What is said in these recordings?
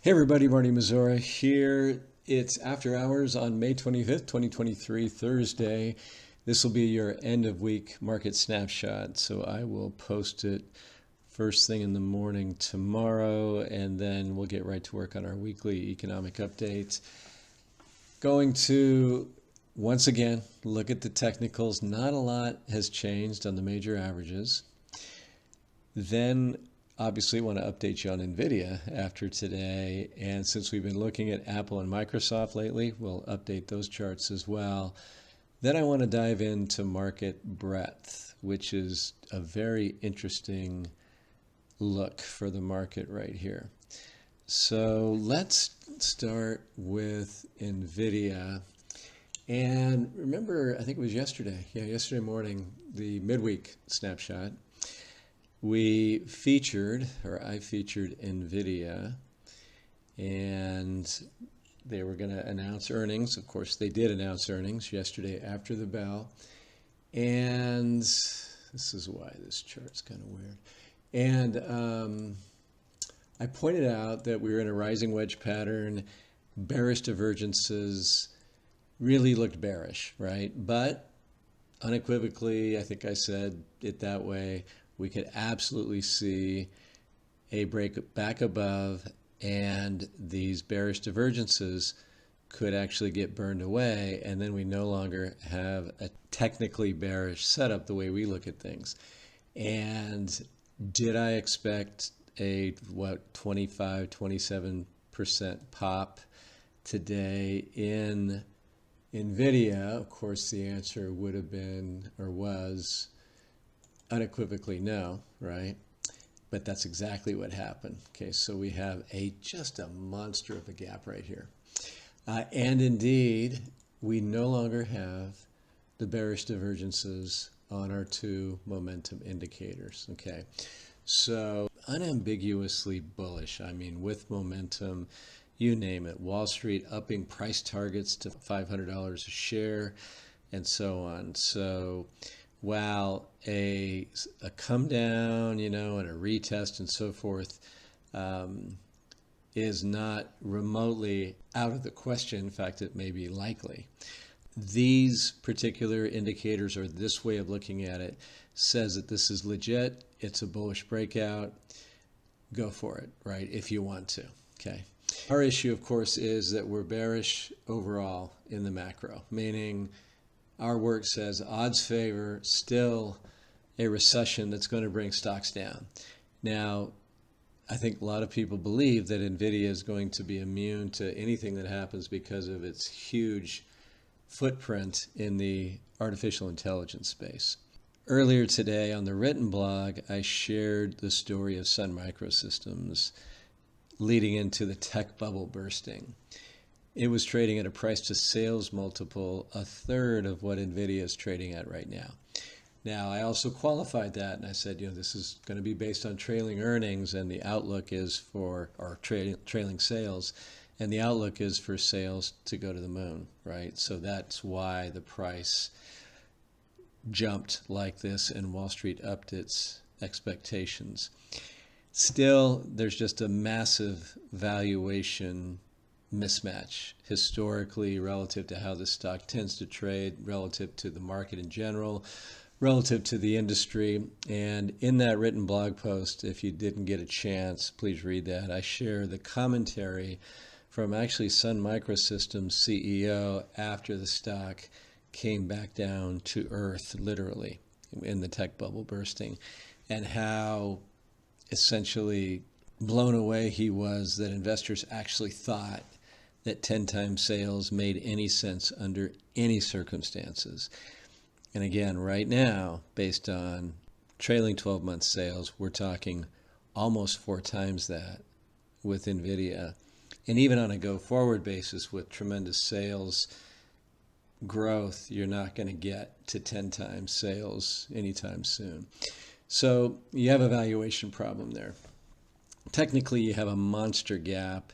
Hey everybody, Marty Mazzora here. It's after hours on May 25th, 2023, Thursday. This will be your end of week market snapshot. So I will post it first thing in the morning tomorrow, and then we'll get right to work on our weekly economic update. Going to, once again, look at the technicals. Not a lot has changed on the major averages. Then obviously want to update you on Nvidia after today, and since we've been looking at Apple and Microsoft lately, we'll update those charts as well. Then I want to dive into market breadth, which is a very interesting look for the market right here. So let's start with Nvidia. And remember, I think it was yesterday, yesterday morning, the midweek snapshot. I featured Nvidia, and they were going to announce earnings. Of course, they did announce earnings yesterday after the bell. And this is why this chart's kind of weird. And I pointed out that we were in a rising wedge pattern. Bearish divergences really looked bearish, right? But unequivocally, I think I said it that way, we could absolutely see a break back above, and these bearish divergences could actually get burned away, and then we no longer have a technically bearish setup the way we look at things. And did I expect a 25-27% pop today in Nvidia? Of course, the answer would have been, or was, unequivocally no, right? But that's exactly what happened. Okay, so we have just a monster of a gap right here. And indeed, we no longer have the bearish divergences on our two momentum indicators. Okay, so unambiguously bullish. I mean, with momentum, you name it. Wall Street upping price targets to $500 a share and so on. So while a come down, and a retest and so forth is not remotely out of the question, in fact, it may be likely, these particular indicators, or this way of looking at it, says that this is legit, it's a bullish breakout, go for it, right, if you want to, okay? Our issue, of course, is that we're bearish overall in the macro, meaning our work says odds favor still a recession that's going to bring stocks down. Now, I think a lot of people believe that Nvidia is going to be immune to anything that happens because of its huge footprint in the artificial intelligence space. Earlier today on the written blog, I shared the story of Sun Microsystems leading into the tech bubble bursting. It was trading at a price to sales multiple a third of what Nvidia is trading at right now. Now, I also qualified that, and I said, this is going to be based on trailing earnings, and the outlook is for, or trailing sales, and the outlook is for sales to go to the moon, right? So that's why the price jumped like this, and Wall Street upped its expectations. Still, there's just a massive valuation mismatch historically relative to how the stock tends to trade, relative to the market in general, relative to the industry. And in that written blog post, if you didn't get a chance, please read that. I share the commentary from actually Sun Microsystems CEO after the stock came back down to earth, literally, in the tech bubble bursting, and how essentially blown away he was that investors actually thought that 10 times sales made any sense under any circumstances. And again, right now, based on trailing 12-month sales, we're talking almost 4 times that with Nvidia. And even on a go-forward basis with tremendous sales growth, you're not going to get to 10 times sales anytime soon. So you have a valuation problem there. Technically, you have a monster gap.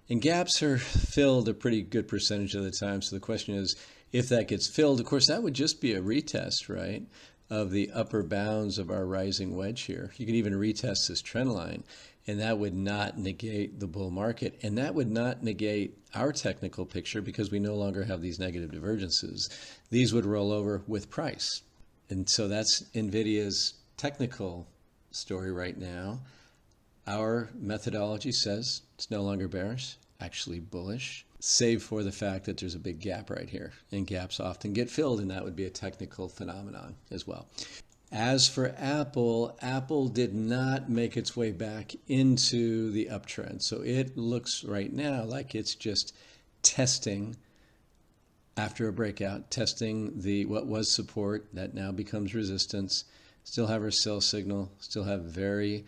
And gaps are filled a pretty good percentage of the time. So the question is, if that gets filled, of course, that would just be a retest, right, of the upper bounds of our rising wedge here. You could even retest this trend line. And that would not negate the bull market. And that would not negate our technical picture because we no longer have these negative divergences. These would roll over with price. And so that's Nvidia's technical story right now. Our methodology says it's no longer bearish, actually bullish, save for the fact that there's a big gap right here. And gaps often get filled, and that would be a technical phenomenon as well. As for Apple, Apple did not make its way back into the uptrend. So it looks right now like it's just testing after a breakout, testing the what was support that now becomes resistance. Still have our sell signal, still have very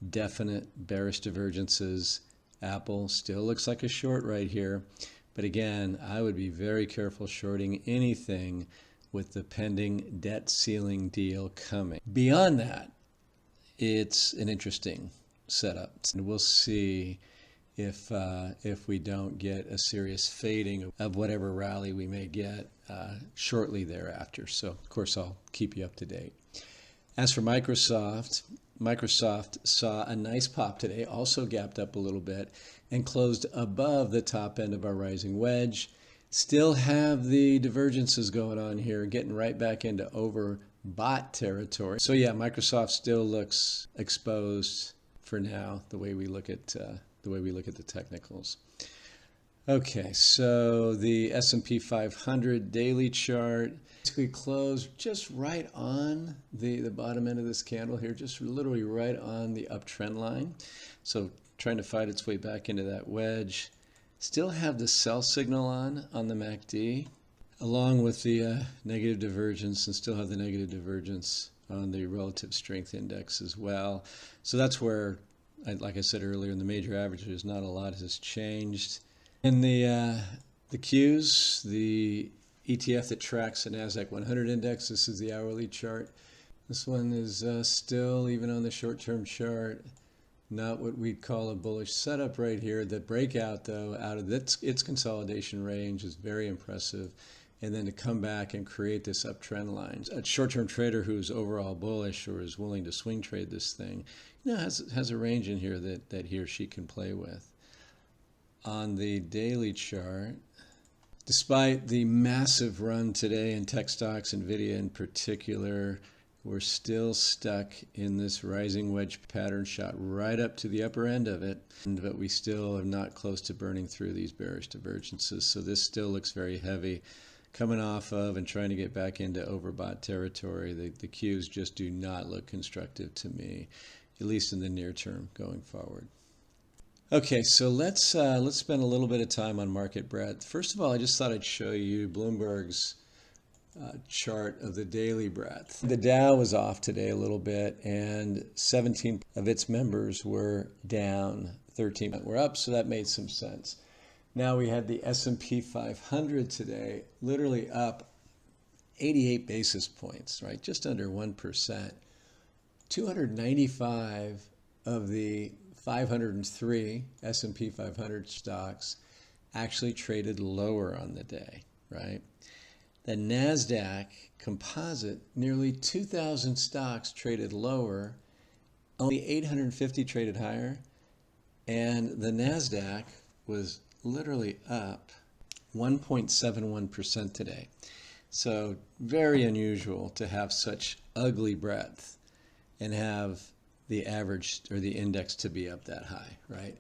definite bearish divergences. Apple still looks like a short right here. But again, I would be very careful shorting anything with the pending debt ceiling deal coming. Beyond that, it's an interesting setup. And we'll see if we don't get a serious fading of whatever rally we may get shortly thereafter. So, of course, I'll keep you up to date. As for Microsoft, Microsoft saw a nice pop today, also gapped up a little bit, and closed above the top end of our rising wedge. Still have the divergences going on here, getting right back into overbought territory. So yeah, Microsoft still looks exposed for now, the way we look at the technicals. Okay, so the S&P 500 daily chart basically closed just right on the bottom end of this candle here, just literally right on the uptrend line. So trying to fight its way back into that wedge. Still have the sell signal on the MACD, along with the negative divergence, and still have the negative divergence on the relative strength index as well. So that's where, like I said earlier, in the major averages, not a lot has changed. In the Qs, the ETF that tracks the NASDAQ 100 index, this is the hourly chart. This one is still, even on the short-term chart, not what we'd call a bullish setup right here. The breakout, though, out of its consolidation range is very impressive. And then to come back and create this uptrend line. A short-term trader who's overall bullish or is willing to swing trade this thing, has a range in here that he or she can play with. On the daily chart, despite the massive run today in tech stocks, Nvidia in particular, we're still stuck in this rising wedge pattern, shot right up to the upper end of it, but we still are not close to burning through these bearish divergences. So this still looks very heavy, coming off of and trying to get back into overbought territory. The Qs just do not look constructive to me, at least in the near term going forward. Okay, so let's spend a little bit of time on market breadth. First of all, I just thought I'd show you Bloomberg's chart of the daily breadth. The Dow was off today a little bit, and 17 of its members were down, 13 were up, so that made some sense. Now we had the S&P 500 today, literally up 88 basis points, right? Just under 1%. 295 of the 503 S&P 500 stocks actually traded lower on the day, right? The NASDAQ composite, nearly 2,000 stocks traded lower, only 850 traded higher, and the NASDAQ was literally up 1.71% today. So very unusual to have such ugly breadth and have the average or the index to be up that high, right?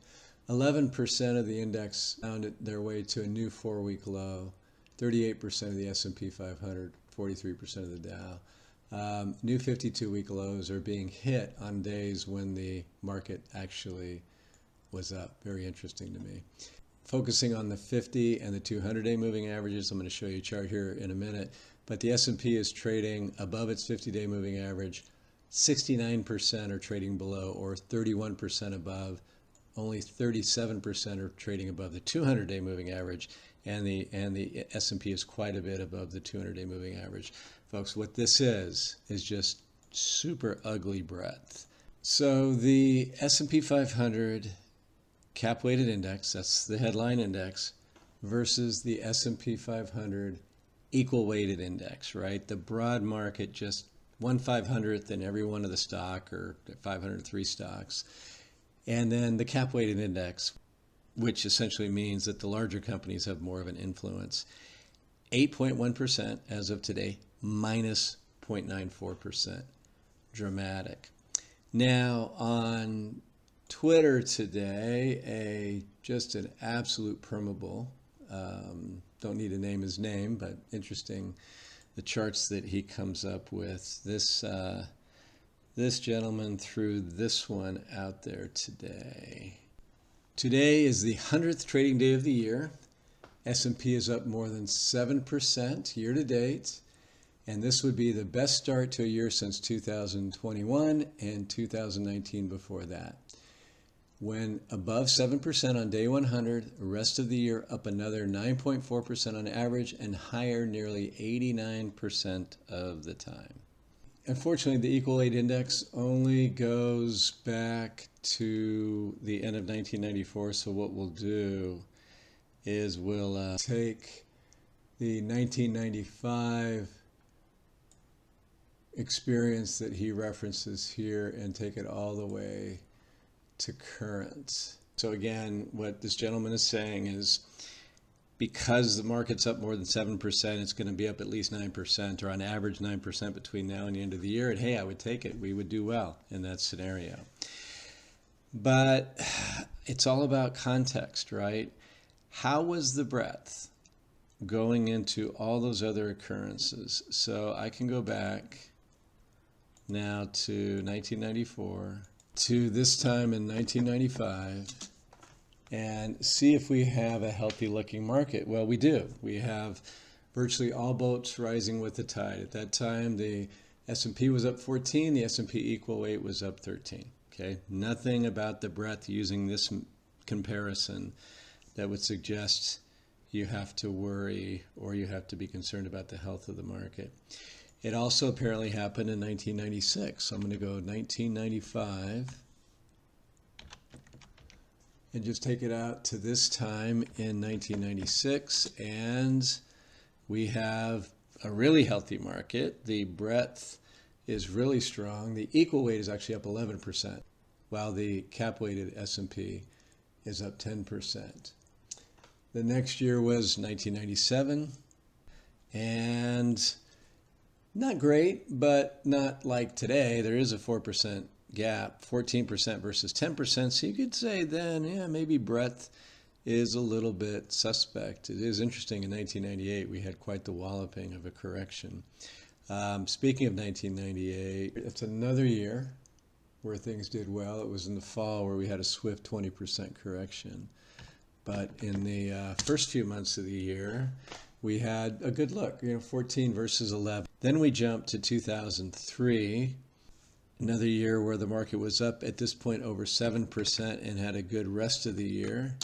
11% of the index found their way to a new 4-week low. 38% of the S&P 500, 43% of the Dow. New 52-week lows are being hit on days when the market actually was up. Very interesting to me. Focusing on the 50 and the 200-day moving averages, I'm going to show you a chart here in a minute, but the S&P is trading above its 50-day moving average. 69% are trading below, or 31% above. Only 37% are trading above the 200-day moving average, and the S&P is quite a bit above the 200-day moving average. Folks, what this is just super ugly breadth. So the S&P 500 cap-weighted index, that's the headline index, versus the S&P 500 equal-weighted index, right? The broad market just 1/500th in every one of the stock, or 503 stocks. And then the cap weighted index, which essentially means that the larger companies have more of an influence. 8.1% as of today, minus 0.94%. Dramatic. Now, on Twitter today, just an absolute permabull. Don't need to name his name, but interesting the charts that he comes up with. This gentleman threw this one out there today. Today is the 100th trading day of the year. S&P is up more than 7% year to date, and this would be the best start to a year since 2021 and 2019 before that. When above 7% on day 100, the rest of the year up another 9.4% on average and higher nearly 89% of the time. Unfortunately, the equal weight index only goes back to the end of 1994, so what we'll do is we'll take the 1995 experience that he references here and take it all the way to current. So again, what this gentleman is saying is because the market's up more than 7%, it's going to be up at least 9%, or on average 9% between now and the end of the year. And hey, I would take it. We would do well in that scenario. But it's all about context, right? How was the breadth going into all those other occurrences? So I can go back now to 1994, to this time in 1995, and see if we have a healthy looking market. Well, we do. We have virtually all boats rising with the tide. At that time, the S&P was up 14, the S&P equal weight was up 13. Okay, nothing about the breadth using this comparison that would suggest you have to worry or you have to be concerned about the health of the market. It also apparently happened in 1996. So I'm going to go 1995 and just take it out to this time in 1996, and we have a really healthy market. The breadth is really strong. The equal weight is actually up 11%, while the cap weighted S&P is up 10%. The next year was 1997, and not great, but not like today. There is a 4% gap, 14% versus 10%. So you could say then, yeah, maybe breadth is a little bit suspect. It is interesting, in 1998, we had quite the walloping of a correction. Speaking of 1998, it's another year where things did well. It was in the fall where we had a swift 20% correction. But in the first few months of the year, we had a good look, 14 versus 11. Then we jumped to 2003, another year where the market was up at this point over 7% and had a good rest of the year.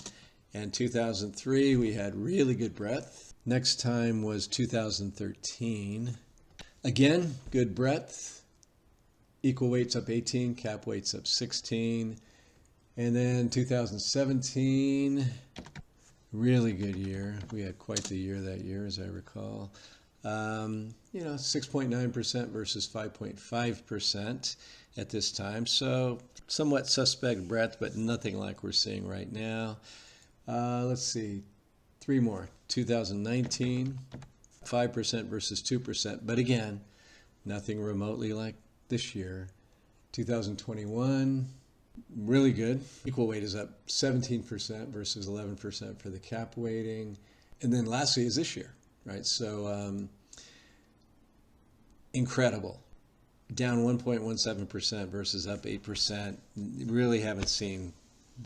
And 2003, we had really good breadth. Next time was 2013. Again, good breadth. Equal weight's up 18, cap weight's up 16. And then 2017, really good year. We had quite the year that year, as I recall. 6.9% versus 5.5% at this time. So somewhat suspect breadth, but nothing like we're seeing right now. Let's see, three more. 2019, 5% versus 2%. But again, nothing remotely like this year. 2021, really good. Equal weight is up 17% versus 11% for the cap weighting. And then lastly is this year, right? So incredible. Down 1.17% versus up 8%. Really haven't seen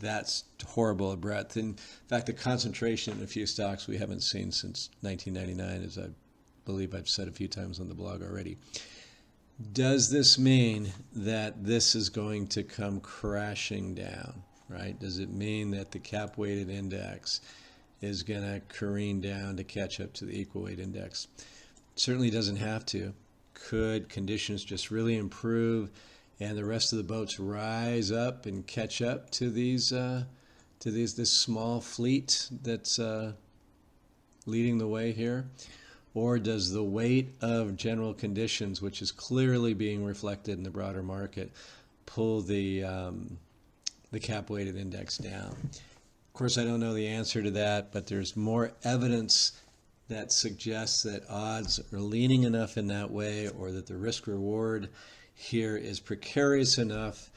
that horrible a breadth. In fact, the concentration in a few stocks we haven't seen since 1999, as I believe I've said a few times on the blog already. Does this mean that this is going to come crashing down, right? Does it mean that the cap-weighted index is going to careen down to catch up to the equal-weight index? It certainly doesn't have to. Could conditions just really improve and the rest of the boats rise up and catch up to this small fleet that's leading the way here? Or does the weight of general conditions, which is clearly being reflected in the broader market, pull the the cap-weighted index down. Of course, I don't know the answer to that, but there's more evidence that suggests that odds are leaning enough in that way, or that the risk-reward here is precarious enough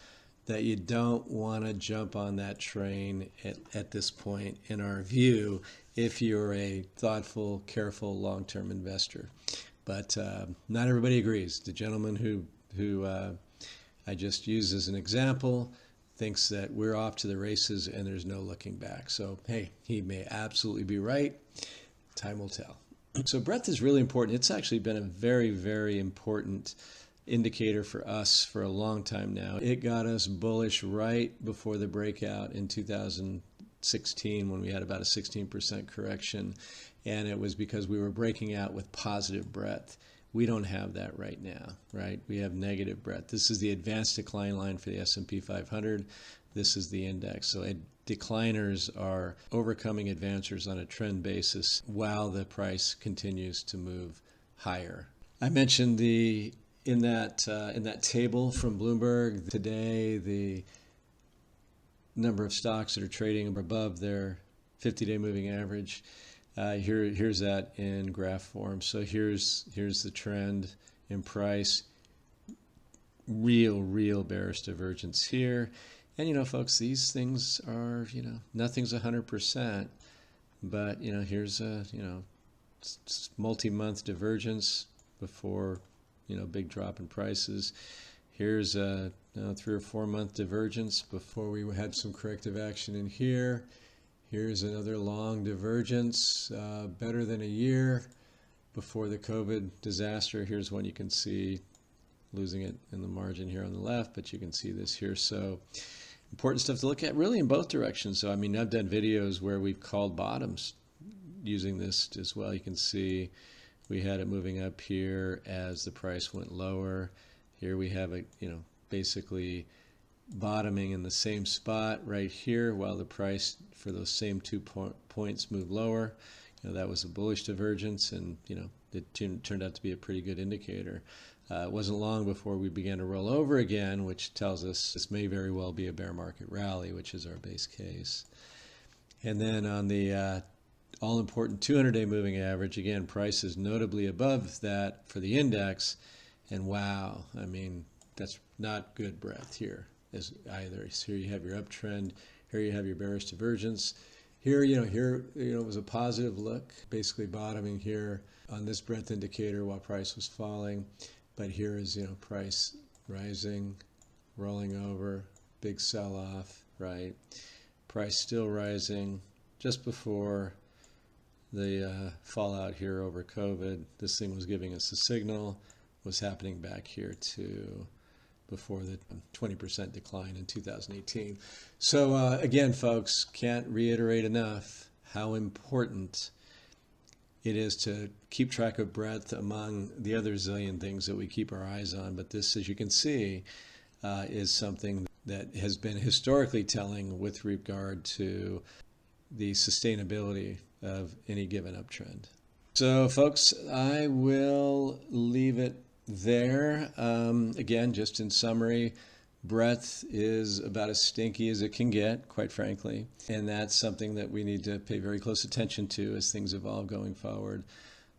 that you don't want to jump on that train at this point, in our view, if you're a thoughtful, careful, long-term investor. But not everybody agrees. The gentleman who I just used as an example thinks that we're off to the races and there's no looking back. So, hey, he may absolutely be right. Time will tell. So breadth is really important. It's actually been a very, very important indicator for us for a long time now. It got us bullish right before the breakout in 2016 when we had about a 16% correction. And it was because we were breaking out with positive breadth. We don't have that right now, right? We have negative breadth. This is the advanced decline line for the S&P 500. This is the index. So decliners are overcoming advancers on a trend basis while the price continues to move higher. I mentioned in that table from Bloomberg today, the number of stocks that are trading above their 50-day moving average. Here's that in graph form. So here's the trend in price. Real bearish divergence here. And folks, these things are, nothing's 100%, but here's a multi-month divergence before big drop in prices. Here's a 3 or 4 month divergence before we had some corrective action in here. Here's another long divergence, better than a year before the COVID disaster. Here's one you can see losing it in the margin here on the left, but you can see this here. So important stuff to look at really in both directions. So, I've done videos where we've called bottoms using this as well. You can see we had it moving up here as the price went lower. Here we have it, basically bottoming in the same spot right here while the price for those same 2 points moved lower. That was a bullish divergence, and it turned out to be a pretty good indicator. It wasn't long before we began to roll over again, which tells us this may very well be a bear market rally, which is our base case. And then on the all-important 200-day moving average, again, price is notably above that for the index, and wow, that's not good breadth here as either. So here you have your uptrend, here you have your bearish divergence. Here, it was a positive look, basically bottoming here on this breadth indicator while price was falling. But here is, price rising, rolling over, big sell-off, right? Price still rising just before the fallout here over COVID. This thing was giving us a signal, was happening back here to before the 20% decline in 2018. So again, folks, can't reiterate enough how important it is to keep track of breadth among the other zillion things that we keep our eyes on. But this, as you can see, is something that has been historically telling with regard to the sustainability of any given uptrend. So, folks, I will leave it there. Again, just in summary, breadth is about as stinky as it can get, quite frankly, and that's something that we need to pay very close attention to as things evolve going forward.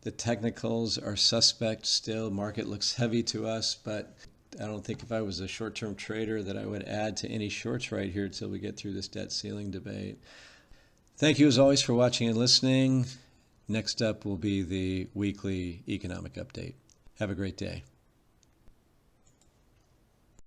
The technicals are suspect still. Market looks heavy to us, but I don't think if I was a short-term trader that I would add to any shorts right here until we get through this debt ceiling debate. Thank you as always for watching and listening. Next up will be the weekly economic update. Have a great day.